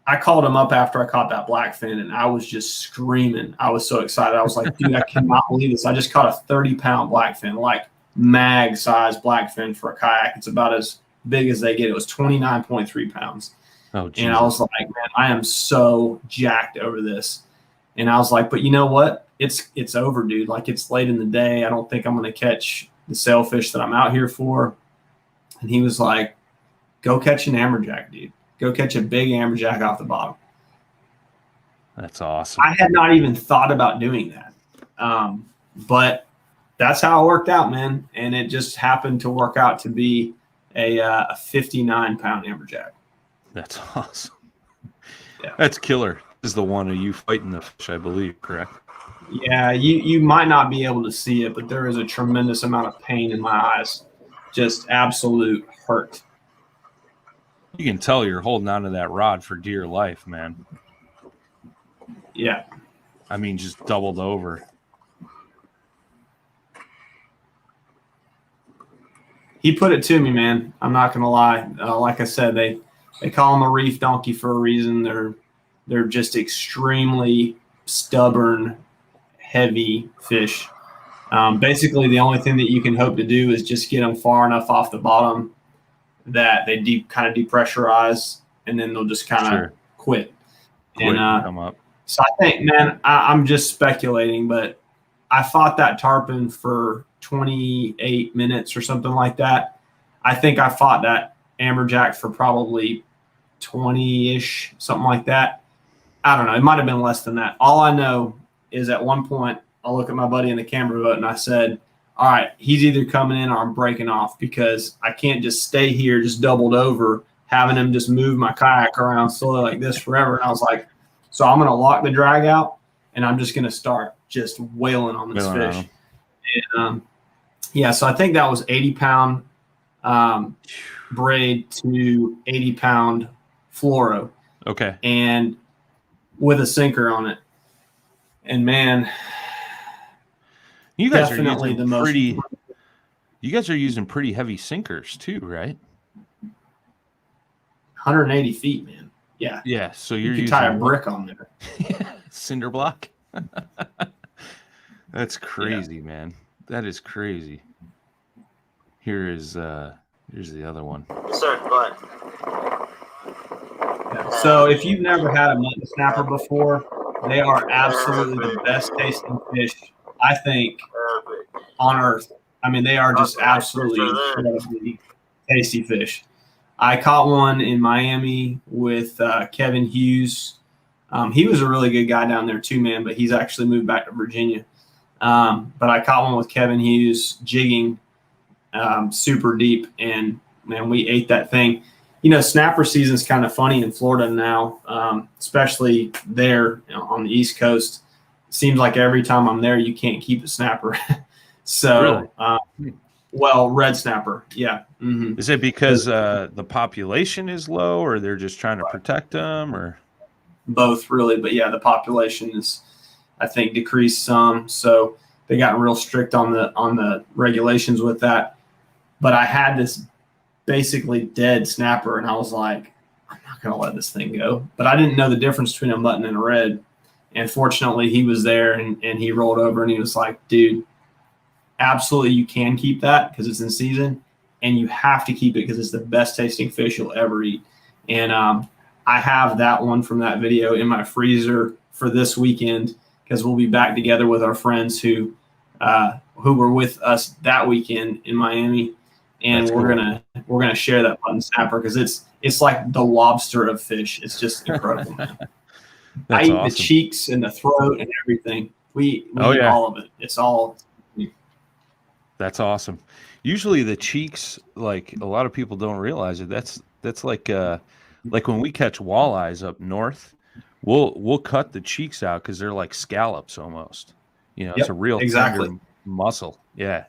I called him up after I caught that blackfin, and I was just screaming. I was so excited. I was like, dude, I cannot believe this. I just caught a 30-pound blackfin, like mag-sized blackfin for a kayak. It's about as big as they get. It was 29.3 pounds. Oh, Jesus. And I was like, man, I am so jacked over this. And I was like, but you know what? It's over, dude. Like, it's late in the day. I don't think I'm going to catch the sailfish that I'm out here for. And he was like, go catch an amberjack, dude. Go catch a big amberjack off the bottom. That's awesome. I had not even thought about doing that. But that's how it worked out, man. And it just happened to work out to be a 59-pound amberjack. That's awesome. Yeah. That's killer. This is the one of you fighting the fish, I believe, correct? Yeah, you might not be able to see it, but there is a tremendous amount of pain in my eyes. Just absolute hurt. You can tell you're holding on to that rod for dear life, man. Yeah. I mean, just doubled over. He put it to me, man. I'm not going to lie. Like I said, they call him a reef donkey for a reason. They're just extremely stubborn, heavy fish. Basically, the only thing that you can hope to do is just get them far enough off the bottom that they kind of depressurize, and then they'll just kind of quit. And come up. So I think, man, I'm just speculating, but I fought that tarpon for 28 minutes or something like that. I think I fought that amberjack for probably 20-ish, something like that. I don't know. It might have been less than that. All I know is at one point I look at my buddy in the camera boat and I said, all right, he's either coming in or I'm breaking off, because I can't just stay here just doubled over, having him just move my kayak around slowly like this forever. And I was like, so I'm going to lock the drag out, and I'm just going to start just wailing on this fish. And, yeah, so I think that was 80-pound braid to 80-pound fluoro. Okay. And with a sinker on it. And, man, you guys definitely the most. You guys are using pretty heavy sinkers too, right? 180 feet, man. Yeah. Yeah. So you can tie a brick on there. Cinder block. That's crazy, man. That is crazy. Here's the other one. Sir, go ahead. Yeah. So if you've never had a mutton snapper before, they are absolutely the best tasting fish, I think, on earth. I mean, they are just absolutely incredibly tasty fish. I caught one in Miami with Kevin Hughes. He was a really good guy down there too, man, but he's actually moved back to Virginia. But I caught one with Kevin Hughes jigging super deep, and, man, we ate that thing. You know, snapper season is kind of funny in Florida now, especially there on the East Coast. seems like every time I'm there, you can't keep a snapper. So, really? red snapper. Yeah. Mm-hmm. Is it because the population is low, or they're just trying to protect them, or Both really? But yeah, the population is, I think, decreased some. So they got real strict on the regulations with that. But I had this basically dead snapper, and I was like, I'm not going to let this thing go. But I didn't know the difference between a mutton and a red. And fortunately, he was there, and he rolled over, and he was like, dude, absolutely you can keep that because it's in season, and you have to keep it because it's the best tasting fish you'll ever eat. And I have that one from that video in my freezer for this weekend because we'll be back together with our friends who were with us that weekend in Miami, and That's we're cool. gonna share that mutton snapper because it's like the lobster of fish. It's just incredible, man. I That's eat the awesome. cheeks and the throat and everything. We Oh, eat yeah. all of it. It's all. That's awesome. Usually the cheeks, like a lot of people don't realize it. That's like when we catch walleyes up north, we'll cut the cheeks out because they're like scallops almost. It's a Yep, real exactly. tender muscle. Yeah.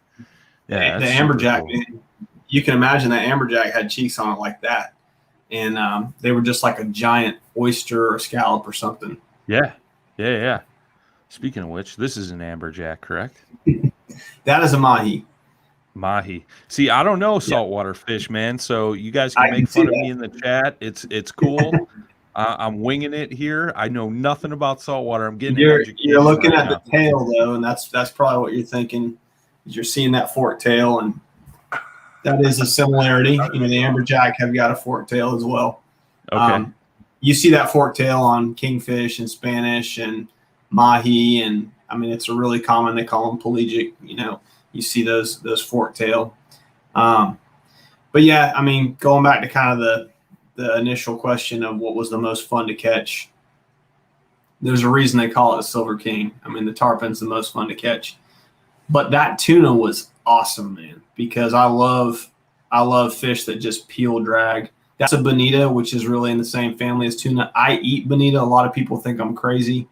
Yeah, The that's super amberjack, cool. man, you can imagine that amberjack had cheeks on it like that, and they were just like a giant oyster or scallop or something. Yeah. Yeah, yeah. Speaking of which, this is an amberjack, correct? That is a mahi. Mahi. See, I don't know Yeah, saltwater fish, man. So you guys I can can make see fun of that. me in the chat. It's cool. I'm winging it here. I know nothing about saltwater. I'm getting an You're education looking right at the now. tail though, and that's probably what you're thinking. Is you're seeing that forked tail, and that is a similarity. The amberjack have got a forked tail as well. Okay. You see that forked tail on kingfish and Spanish and mahi, and I mean it's a really common. They call them pelagic. You see those forked tail. But yeah, I mean, going back to kind of the initial question of what was the most fun to catch, there's a reason they call it a Silver King. I mean, the tarpon's the most fun to catch. But that tuna was awesome, man, because I love fish that just peel drag. That's a bonita, which is really in the same family as tuna. I eat bonita. A lot of people think I'm crazy,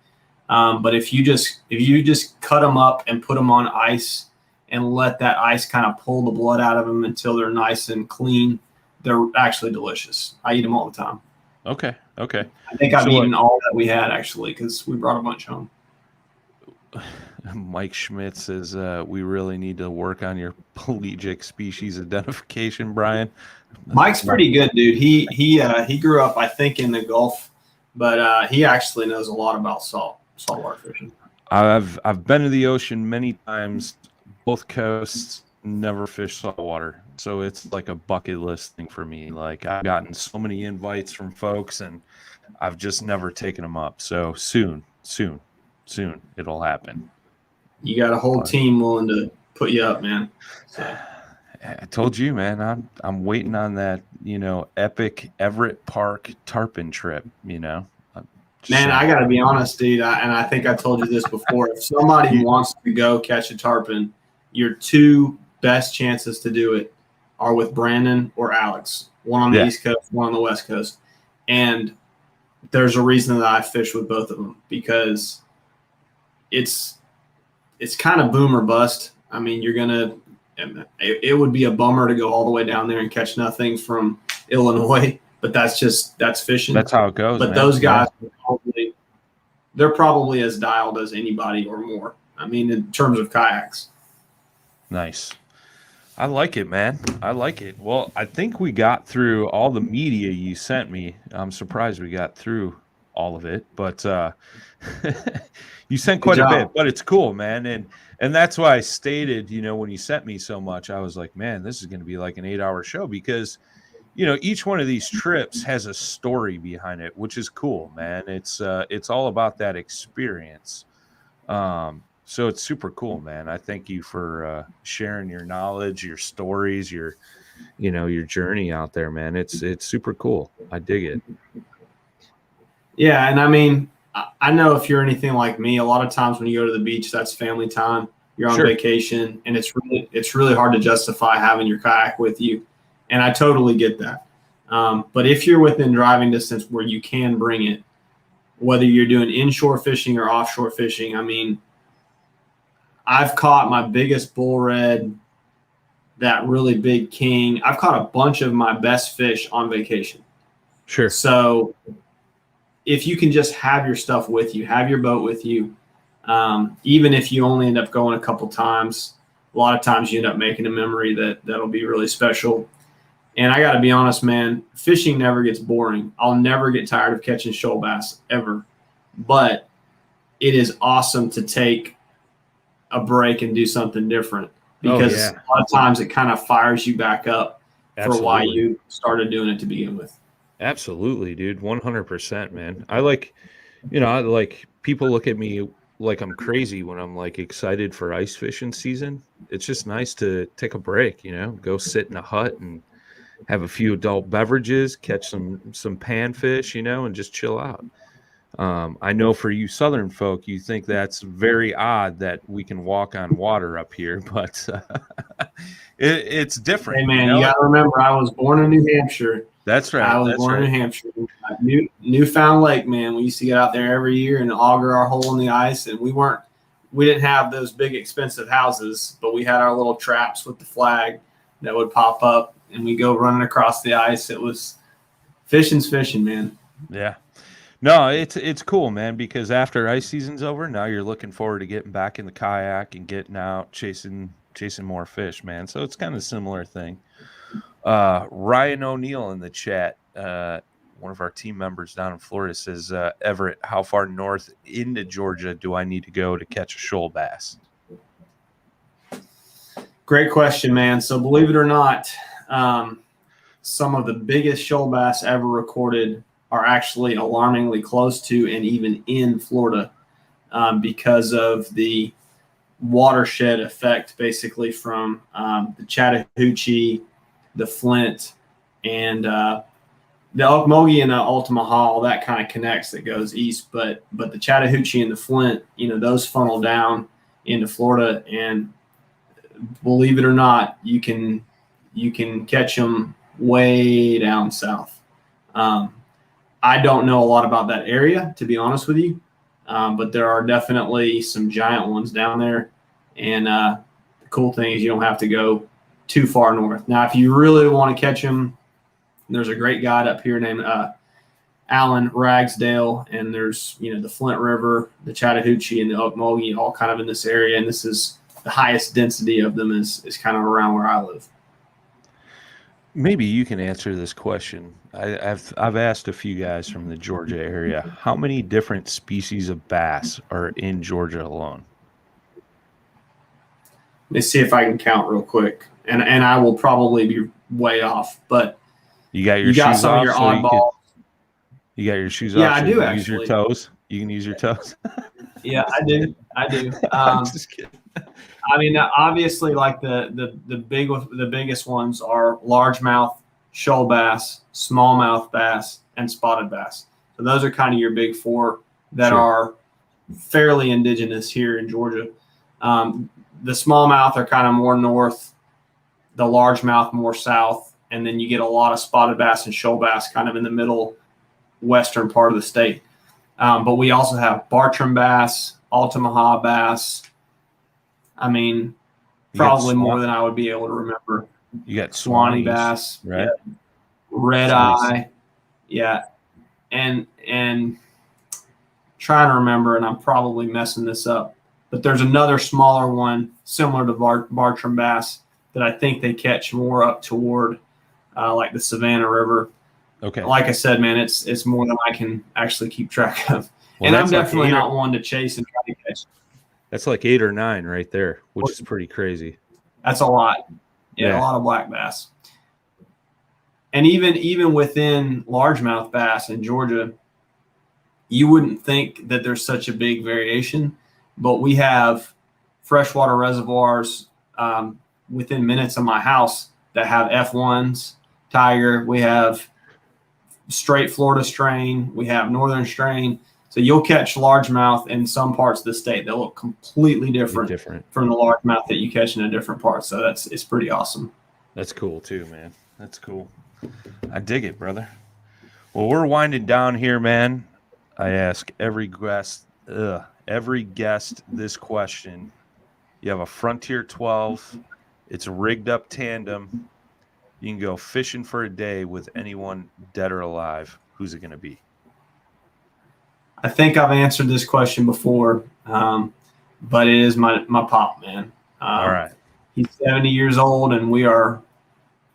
but if you just cut them up and put them on ice and let that ice kind of pull the blood out of them until they're nice and clean, they're actually delicious. I eat them all the time. Okay. Okay. I think I've So eaten all that we had actually because we brought a bunch home. Mike Schmidt says we really need to work on your pelagic species identification, Brian. Mike's pretty good, dude. He grew up, I think, in the Gulf, but he actually knows a lot about saltwater fishing. I've been to the ocean many times, both coasts, never fished saltwater. So it's like a bucket list thing for me. Like I've gotten so many invites from folks and I've just never taken them up. So soon it'll happen. You got a whole team willing to put you up, man. So. I told you, man, I'm waiting on that, epic Everett Park tarpon trip, Man, I got to be honest, dude, and I think I told you this before. If somebody wants to go catch a tarpon, your two best chances to do it are with Brandon or Alex, one on the East Coast, one on the West Coast. And there's a reason that I fish with both of them because it's kind of boom or bust. I mean, it would be a bummer to go all the way down there and catch nothing from Illinois, but that's fishing. That's how it goes. But man. those guys, they're probably as dialed as anybody or more. I mean, in terms of kayaks. Nice. I like it, man. I like it. Well, I think we got through all the media you sent me. I'm surprised we got through all of it, but you sent quite a bit, but it's cool, man. And that's why I stated, when you sent me so much, I was like, man, this is going to be like an 8-hour show because, each one of these trips has a story behind it, which is cool, man. It's all about that experience. So it's super cool, man. I thank you for sharing your knowledge, your stories, your journey out there, man. It's super cool. I dig it. Yeah, and I mean, I know if you're anything like me, a lot of times when you go to the beach, that's family time. You're on vacation, and it's really hard to justify having your kayak with you, and I totally get that. But if you're within driving distance where you can bring it, whether you're doing inshore fishing or offshore fishing. I mean, I've caught my biggest bull red, that really big king. I've caught a bunch of my best fish on vacation. Sure. So if you can just have your stuff with you, have your boat with you, even if you only end up going a couple times, a lot of times you end up making a memory that'll be really special. And I got to be honest, man, fishing never gets boring. I'll never get tired of catching shoal bass ever. But it is awesome to take a break and do something different, because a lot of times it kind of fires you back up for why you started doing it to begin with. Absolutely, dude. 100%, man. I like people look at me like I'm crazy when I'm like excited for ice fishing season. It's just nice to take a break, go sit in a hut and have a few adult beverages, catch some panfish, and just chill out. I know for you Southern folk, you think that's very odd that we can walk on water up here, but it's different. Hey, man, you got to remember, I was born in New Hampshire. That's right. I was born in New Hampshire. Newfound Lake, man. We used to get out there every year and auger our hole in the ice, and we didn't have those big expensive houses, but we had our little traps with the flag that would pop up, and we go running across the ice. It was fishing's fishing, man. Yeah. No, it's cool, man, because after ice season's over, now you're looking forward to getting back in the kayak and getting out chasing more fish, man. So it's kind of a similar thing. Ryan O'Neill in the chat, one of our team members down in Florida, says, Everett, how far north into Georgia do I need to go to catch a shoal bass? Great question, man. So believe it or not, some of the biggest shoal bass ever recorded are actually alarmingly close to and even in Florida, because of the watershed effect, basically from the Chattahoochee, the Flint, and the Ocmulgee and the Altamaha. All that kind of connects, that goes east, but the Chattahoochee and the Flint, those funnel down into Florida, and believe it or not, you can catch them way down south. I don't know a lot about that area, to be honest with you, but there are definitely some giant ones down there. And the cool thing is you don't have to go too far north. Now, if you really want to catch them, there's a great guide up here named Alan Ragsdale, and there's the Flint River, the Chattahoochee, and the Ocmulgee, all kind of in this area. And this is the highest density of them is kind of around where I live. Maybe you can answer this question. I've asked a few guys from the Georgia area, how many different species of bass are in Georgia alone? Let me see if I can count real quick, and I will probably be way off. But you got your shoes some off, of your so oddballs. you got your shoes Yeah, off. I So do you can actually. use your toes. You can use your toes. Yeah, I do. Just kidding. I mean, obviously, like the biggest ones are largemouth, shoal bass, smallmouth bass, and spotted bass. So those are kind of your big four that are fairly indigenous here in Georgia. The smallmouth are kind of more north, the largemouth more south, and then you get a lot of spotted bass and shoal bass kind of in the middle western part of the state. But we also have Bartram bass, Altamaha bass. I mean, probably more than I would be able to remember. You got Swanee bass, right? Yeah. Red eye, yeah, and trying to remember, and I'm probably messing this up, but there's another smaller one similar to Bartram bass that I think they catch more up toward like the Savannah River. Okay. Like I said, man, it's more than I can actually keep track of, and I'm definitely not one to chase and try to catch. That's like 8 or 9 right there, which is pretty crazy. That's a lot. Yeah, a lot of black bass. And even within largemouth bass in Georgia, you wouldn't think that there's such a big variation, but we have freshwater reservoirs within minutes of my house that have F1s, tiger. We have straight Florida strain. We have northern strain. So you'll catch largemouth in some parts of the state that look completely different from the largemouth that you catch in a different part. So it's pretty awesome. That's cool too, man. That's cool. I dig it, brother. Well, we're winding down here, man. I ask every guest this question. You have a Frontier 12. It's a rigged up tandem. You can go fishing for a day with anyone dead or alive. Who's it going to be? I think I've answered this question before, but it is my pop, man. All right. He's 70 years old, and we are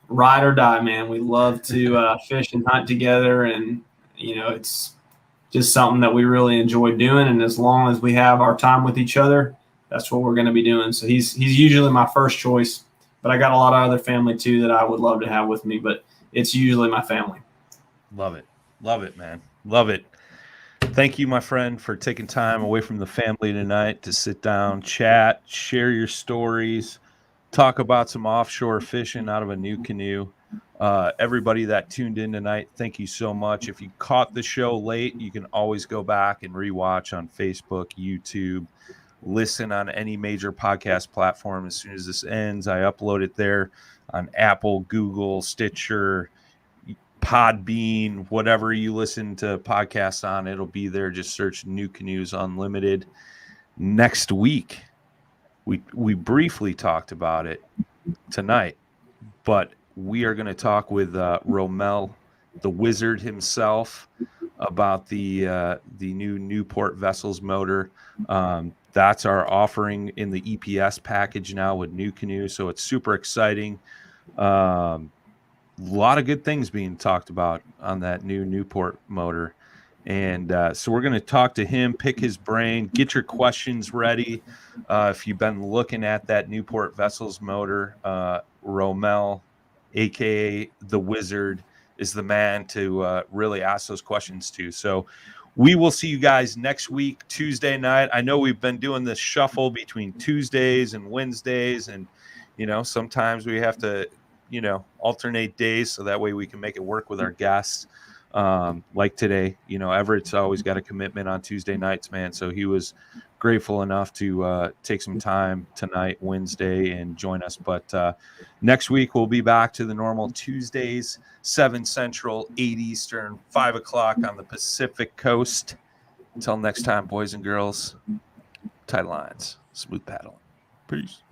ride or die, man. We love to fish and hunt together, and it's just something that we really enjoy doing. And as long as we have our time with each other, that's what we're going to be doing. So he's usually my first choice, but I got a lot of other family too that I would love to have with me, but it's usually my family. Love it, man. Love it. Thank you, my friend, for taking time away from the family tonight to sit down, chat, share your stories, talk about some offshore fishing out of a NuCanoe. Everybody that tuned in tonight, thank you so much. If you caught the show late, you can always go back and rewatch on Facebook, YouTube, listen on any major podcast platform. As soon as this ends, I upload it there on Apple, Google, Stitcher, Podbean, whatever you listen to podcasts on, it'll be there. Just search NuCanoes Unlimited. Next week, we briefly talked about it tonight, but we are going to talk with Romel, the wizard himself, about the new Newport Vessels motor. That's our offering in the EPS package now with NuCanoe, so it's super exciting. A lot of good things being talked about on that new Newport motor. And so we're going to talk to him, pick his brain, get your questions ready. If you've been looking at that Newport Vessels motor, Romel, a.k.a. The Wizard, is the man to really ask those questions to. So we will see you guys next week, Tuesday night. I know we've been doing this shuffle between Tuesdays and Wednesdays, and, sometimes we have to, alternate days so that way we can make it work with our guests. Like today, Everett's always got a commitment on Tuesday nights, man. So he was grateful enough to take some time tonight, Wednesday, and join us. But next week we'll be back to the normal Tuesdays, 7 Central, 8 Eastern, 5 o'clock on the Pacific Coast. Until next time, boys and girls, tight lines, smooth paddling. Peace.